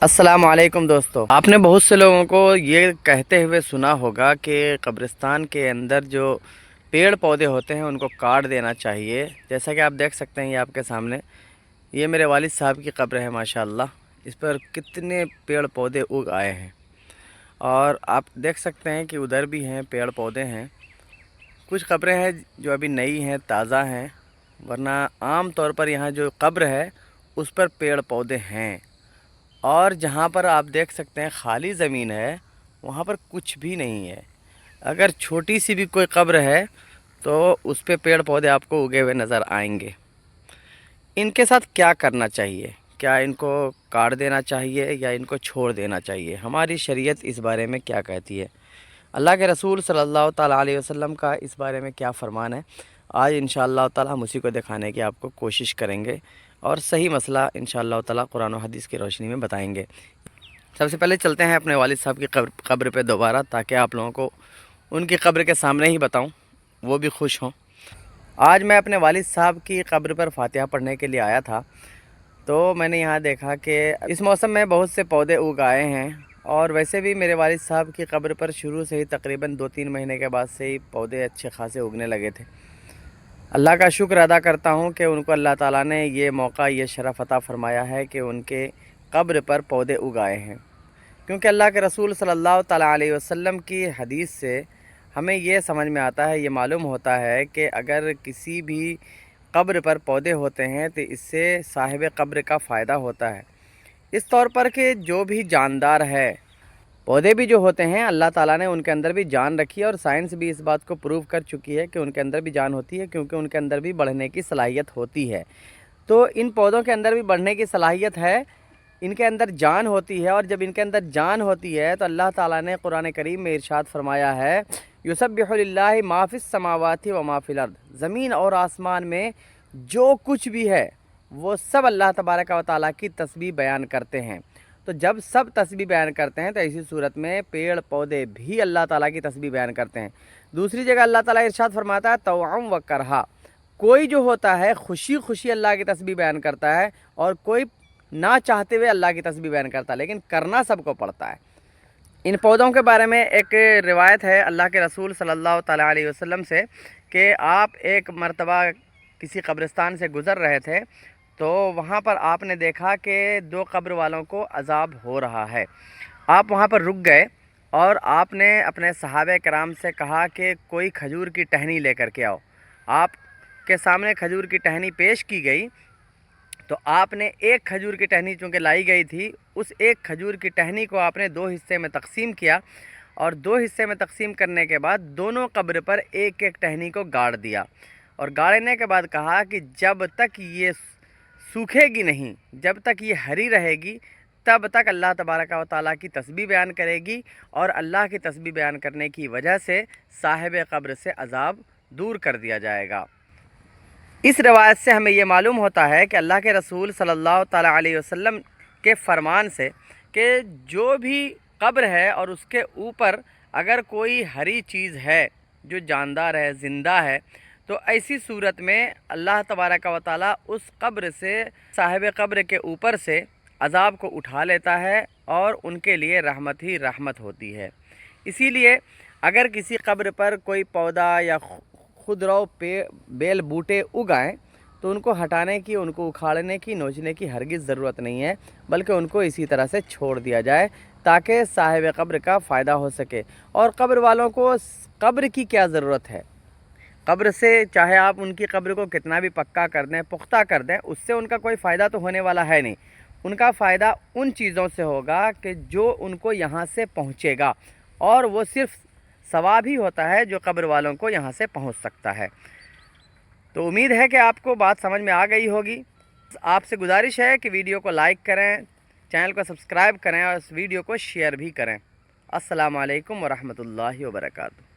अस्सलाम वालेकुम दोस्तों। आपने बहुत से लोगों को ये कहते हुए सुना होगा कि कब्रिस्तान के अंदर जो पेड़ पौधे होते हैं उनको काट देना चाहिए। जैसा कि आप देख सकते हैं ये आपके सामने ये मेरे वालिद साहब की कब्र है। माशाअल्लाह इस पर कितने पेड़ पौधे उग आए हैं और आप देख सकते हैं कि उधर भी हैं पेड़ पौधे हैं। कुछ कब्रें हैं जो अभी नई हैं, ताज़ा हैं, वरना आम तौर पर यहाँ जो कब्र है उस पर पेड़ पौधे हैं। और जहाँ पर आप देख सकते हैं खाली ज़मीन है वहाँ पर कुछ भी नहीं है। अगर छोटी सी भी कोई कब्र है तो उस पे पेड़ पौधे आपको उगे हुए नज़र आएंगे। इनके साथ क्या करना चाहिए? क्या इनको काट देना चाहिए या इनको छोड़ देना चाहिए? हमारी शरीयत इस बारे में क्या कहती है? अल्लाह के रसूल सल्लल्लाहु ताला अलैहि वसल्लम का इस बारे में क्या फ़रमान है? आज इंशाअल्लाह ताला हम उसी को दिखाने की आपको कोशिश करेंगे और सही मसला इंशाअल्लाह ताला कुरान और हदीस की रोशनी में बताएंगे। सबसे पहले चलते हैं अपने वालिद साहब की कब्र पे दोबारा, ताकि आप लोगों को उनकी कब्र के सामने ही बताऊं, वो भी खुश हों। आज मैं अपने वालिद साहब की कब्र पर फातिहा पढ़ने के लिए आया था, तो मैंने यहाँ देखा कि इस मौसम में बहुत से पौधे उग आए हैं। और वैसे भी मेरे वालिद साहब की कब्र पर शुरू से ही तकरीबन 2-3 महीने के बाद से ही पौधे अच्छे खासे उगने लगे थे। अल्लाह का शुक्र अदा करता हूँ कि उनको अल्लाह ताला ने ये मौका, ये शरफ़ अता फ़रमाया है कि उनके कब्र पर पौधे उगाए हैं। क्योंकि अल्लाह के रसूल सल्लल्लाहु ताला अलैहि वसल्लम की हदीस से हमें ये समझ में आता है, ये मालूम होता है कि अगर किसी भी कब्र पर पौधे होते हैं तो इससे साहिब कब्र का फ़ायदा होता है। इस तौर पर कि जो भी जानदार है, पौधे भी जो होते हैं अल्लाह ताला ने उनके अंदर भी जान रखी है और साइंस भी इस बात को प्रूव कर चुकी है कि उनके अंदर भी जान होती है, क्योंकि उनके अंदर भी बढ़ने की सलाहियत होती है। तो इन पौधों के अंदर भी बढ़ने की सलाहियत है, इनके अंदर जान होती है। और जब इनके अंदर जान होती है तो अल्लाह ताला ने कुरान करीम में इरशाद फरमाया है, युसब्बिहु लिल्लाहि मा फिस समावाति व मा फिल अर्द। ज़मीन और आसमान में जो कुछ भी है वो सब अल्लाह तबारक व तआला की तस्बीह बयान करते हैं। तो जब सब तस्बीह बयान करते हैं तो इसी सूरत में पेड़ पौधे भी अल्लाह ताला की तस्बीह बयान करते हैं। दूसरी जगह अल्लाह ताला इरशाद फरमाता है तौअम व करहा। कोई जो होता है खुशी खुशी अल्लाह की तस्बीह बयान करता है और कोई ना चाहते हुए अल्लाह की तस्बीह बयान करता है, लेकिन करना सबको पड़ता है। इन पौधों के बारे में एक रिवायत है अल्लाह के रसूल सल्लल्लाहु ताला अलैहि वसल्लम से कि आप एक मर्तबा किसी कब्रिस्तान से गुज़र रहे थे, तो वहाँ पर आपने देखा कि 2 कब्र वालों को अज़ाब हो रहा है। आप वहाँ पर रुक गए और आपने अपने सहाबे कराम से कहा कि कोई खजूर की टहनी लेकर के आओ। आपके सामने खजूर की टहनी पेश की गई, तो आपने एक खजूर की टहनी चूँकि लाई गई थी, उस एक खजूर की टहनी को आपने 2 हिस्से में तकसीम किया और 2 हिस्से में तकसीम करने के बाद दोनों कब्र पर एक एक टहनी को गाड़ दिया। और गाड़ने के बाद कहा कि जब तक ये सूखेगी नहीं, जब तक ये हरी रहेगी, तब तक अल्लाह तबारक व तआला की तस्बीह बयान करेगी और अल्लाह की तस्बीह बयान करने की वजह से साहिब कब्र से अज़ाब दूर कर दिया जाएगा। इस रवायत से हमें ये मालूम होता है कि अल्लाह के रसूल सल्लल्लाहु ताला अलैहि वसल्लम के फ़रमान से कि जो भी कब्र है और उसके ऊपर अगर कोई हरी चीज़ है जो जानदार है, ज़िंदा है, तो ऐसी सूरत में अल्लाह तबारक व तआला उस कब्र से, साहिब कब्र के ऊपर से अज़ाब को उठा लेता है और उनके लिए रहमत ही रहमत होती है। इसीलिए अगर किसी कब्र पर कोई पौधा या खुदरौ बेल बूटे उग आएँ तो उनको हटाने की, उनको उखाड़ने की, नोचने की हरगिज़ ज़रूरत नहीं है, बल्कि उनको इसी तरह से छोड़ दिया जाए ताकि साहिब कब्र का फ़ायदा हो सके। और कब्र वालों को कब्र की क्या ज़रूरत है? कब्र से चाहे आप उनकी कब्र को कितना भी पक्का कर दें, पुख्ता कर दें, उससे उनका कोई फ़ायदा तो होने वाला है नहीं। उनका फ़ायदा उन चीज़ों से होगा कि जो उनको यहाँ से पहुँचेगा, और वो सिर्फ़ सवाब ही होता है जो कब्र वालों को यहाँ से पहुँच सकता है। तो उम्मीद है कि आपको बात समझ में आ गई होगी। आपसे गुजारिश है कि वीडियो को लाइक करें, चैनल को सब्सक्राइब करें और इस वीडियो को शेयर भी करें। अस्सलामु अलैकुम वरहमतुल्लाहि वबरकातुहू।